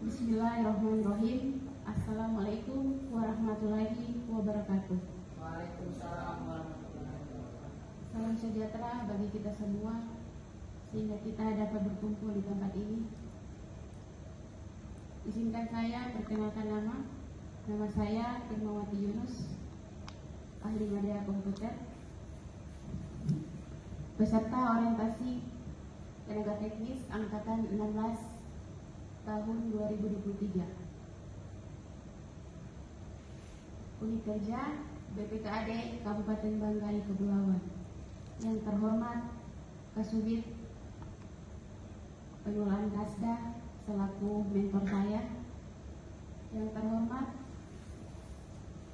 Bismillahirrahmanirrahim. Assalamualaikum warahmatullahi wabarakatuh. Waalaikumsalam warahmatullahi wabarakatuh. Salam sejahtera bagi kita semua, sehingga kita dapat berkumpul di tempat ini. Izinkan saya perkenalkan nama. Nama saya Firmawati Yunus, ahli media komputer, peserta orientasi tenaga teknis angkatan 16 tahun 2023. Unit kerja BPKAD Kabupaten Banggai Kepulauan. Yang terhormat Kasubit Pengelolaan Kasda selaku mentor saya. Yang terhormat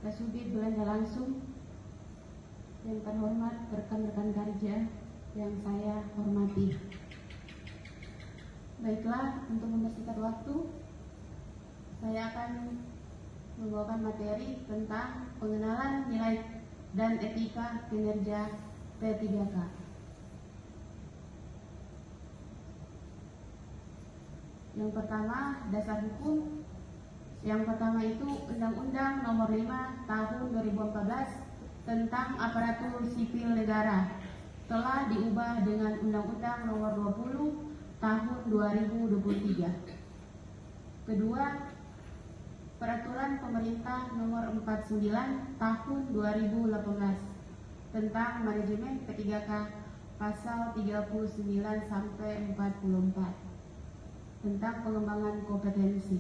Kasubit Belanja Langsung. Yang terhormat rekan-rekan kerja yang saya hormati. Baiklah, untuk mempersingkat waktu, saya akan membawakan materi tentang pengenalan nilai dan etika kinerja P3K. Yang pertama, dasar hukum. Yang pertama itu Undang-Undang Nomor 5 Tahun 2014 tentang Aparatur Sipil Negara telah diubah dengan Undang-Undang Nomor 20 Tahun 2023. Kedua, Peraturan Pemerintah Nomor 49 Tahun 2018 tentang Manajemen P3K Pasal 39 sampai 44 tentang pengembangan kompetensi.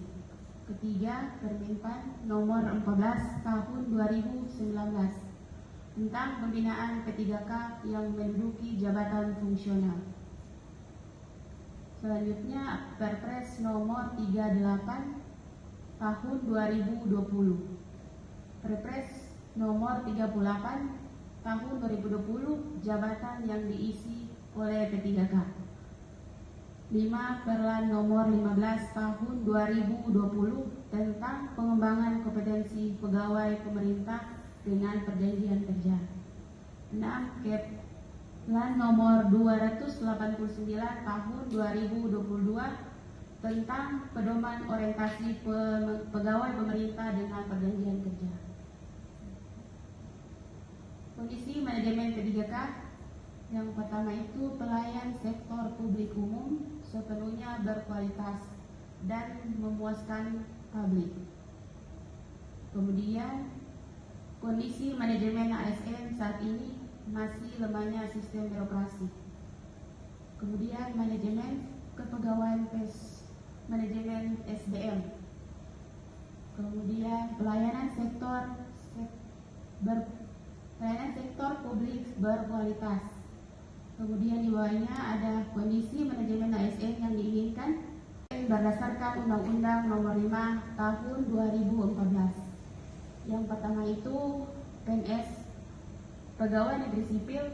Ketiga, Permenpan Nomor 14 Tahun 2019 tentang pembinaan P3K yang menduduki jabatan fungsional. Selanjutnya, Perpres Nomor 38 Tahun 2020, Perpres Nomor 38 Tahun 2020 jabatan yang diisi oleh P3K. 5. Perlan Nomor 15 Tahun 2020 tentang pengembangan kompetensi pegawai pemerintah dengan perjanjian kerja. 6. Perlan Nomor 289 Tahun 2022 tentang pedoman orientasi pegawai pemerintah dengan perjanjian kerja. Kondisi manajemen P3K. Yang pertama itu pelayan sektor publik umum sepenuhnya berkualitas dan memuaskan publik. Kemudian kondisi manajemen ASN saat ini masih lemahnya sistem birokrasi. Kemudian manajemen kepegawaian manajemen SDM. Kemudian pelayanan sektor publik berkualitas. Kemudian di bawahnya ada kondisi manajemen ASN yang diinginkan berdasarkan Undang-Undang Nomor 5 Tahun 2014. Yang pertama itu PNS, pegawai negeri sipil,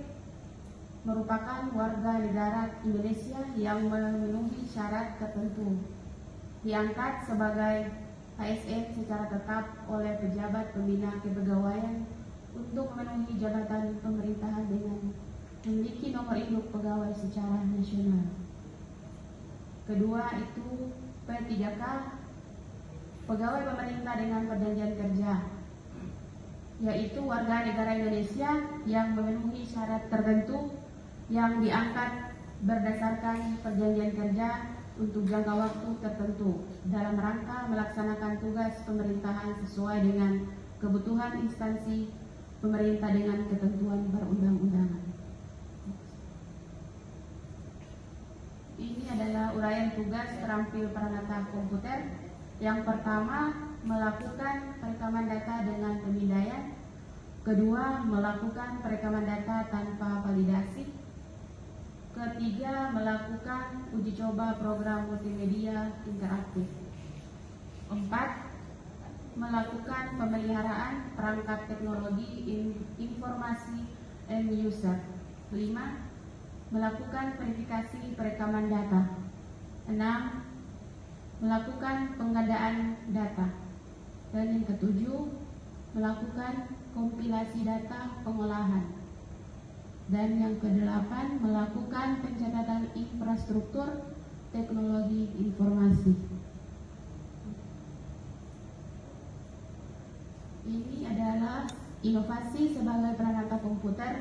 merupakan warga negara Indonesia yang memenuhi syarat tertentu, diangkat sebagai ASN secara tetap oleh pejabat pembina kepegawaian untuk memenuhi jabatan pemerintahan dengan memiliki nomor induk pegawai secara nasional. Kedua itu P3K, pegawai pemerintah dengan perjanjian kerja, yaitu warga negara Indonesia yang memenuhi syarat tertentu yang diangkat berdasarkan perjanjian kerja untuk jangka waktu tertentu dalam rangka melaksanakan tugas pemerintahan sesuai dengan kebutuhan instansi pemerintah dengan ketentuan perundang-undangan. Ini adalah uraian tugas terampil peranata komputer. Yang pertama, melakukan perekaman data dengan pemindaian. Kedua, melakukan perekaman data tanpa validasi. Ketiga, melakukan uji coba program multimedia interaktif. 4. Melakukan pemeliharaan perangkat teknologi informasi end user. 5. Melakukan verifikasi perekaman data. 6. Melakukan pengadaan data. Dan yang ketujuh, melakukan kompilasi data pengolahan. Dan yang kedelapan, melakukan pencatatan infrastruktur teknologi informasi. inovasi sebagai perangkat komputer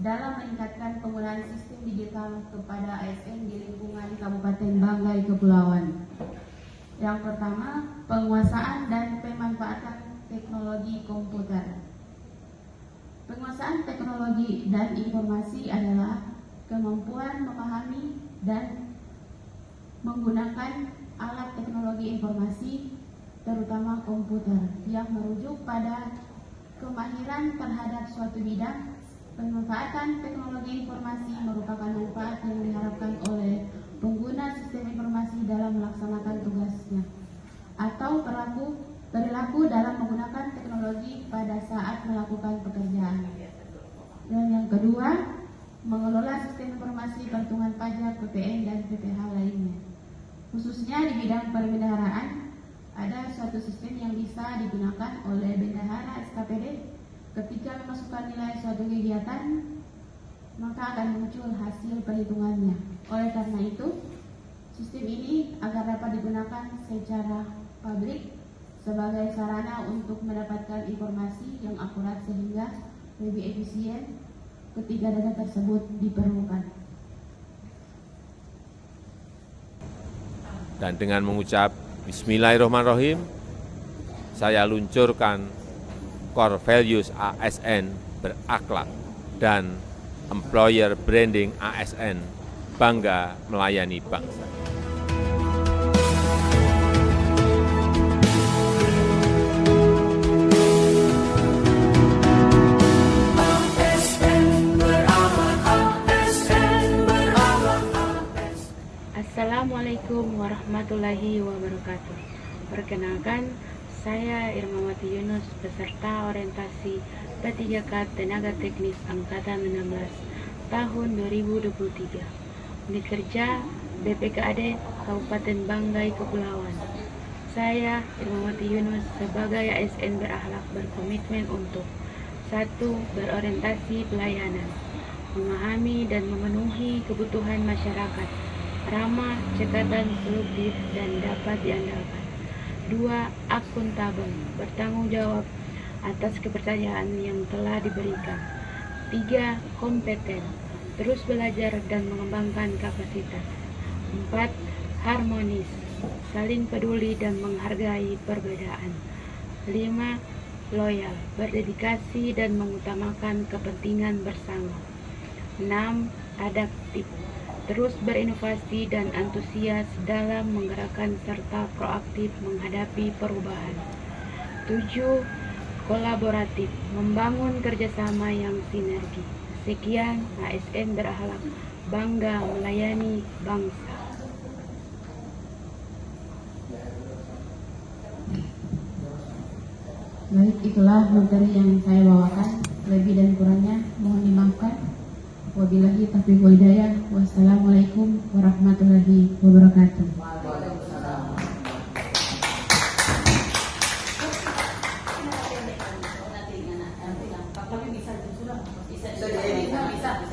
dalam meningkatkan penggunaan sistem digital kepada ASN di lingkungan Kabupaten Banggai Kepulauan. Yang pertama, penguasaan dan pemanfaatan teknologi komputer. Penguasaan teknologi dan informasi adalah kemampuan memahami dan menggunakan alat teknologi informasi, terutama komputer, yang merujuk pada kemahiran terhadap suatu bidang. Pemanfaatan teknologi informasi merupakan manfaat yang diharapkan oleh pengguna sistem informasi dalam melaksanakan tugasnya atau perilaku dalam menggunakan teknologi pada saat melakukan pekerjaan. Dan yang kedua, mengelola sistem informasi perhitungan pajak, PPN, dan PPh lainnya. Khususnya di bidang perbendaharaan, ada suatu sistem yang bisa digunakan oleh bendahara SKPD. Ketika memasukkan nilai suatu kegiatan, maka akan muncul hasil perhitungannya. Oleh karena itu, sistem ini agar dapat digunakan secara publik sebagai sarana untuk mendapatkan informasi yang akurat sehingga lebih efisien ketika data tersebut diperlukan. Dan dengan mengucap Bismillahirrahmanirrahim, saya luncurkan Core Values ASN berakhlak dan Employer Branding ASN bangga melayani bangsa. Assalamualaikum warahmatullahi wabarakatuh. Perkenalkan, saya Irmawati Yunus, peserta orientasi P3K Tenaga Teknis Angkatan 16 tahun 2023. Unit kerja BPKAD Kabupaten Banggai Kepulauan. Saya Irmawati Yunus sebagai ASN berakhlak berkomitmen untuk 1. Berorientasi pelayanan, memahami dan memenuhi kebutuhan masyarakat, ramah, cekatan, selektif, dan dapat diandalkan. 2. Akuntabel, bertanggung jawab atas kepercayaan yang telah diberikan. 3. Kompeten, terus belajar dan mengembangkan kapasitas. 4. Harmonis, saling peduli dan menghargai perbedaan. 5. Loyal, berdedikasi dan mengutamakan kepentingan bersama. 6. Adaptif, terus berinovasi dan antusias dalam menggerakkan serta proaktif menghadapi perubahan. 7. Kolaboratif, membangun kerjasama yang sinergi. Sekian, ASN berakhlak bangga melayani bangsa. Baik, itulah materi yang saya bawakan. Lebih dan kurangnya mohon dimaafkan. Wabillahi taufiq wal hidayah. Wassalamualaikum warahmatullahi wabarakatuh.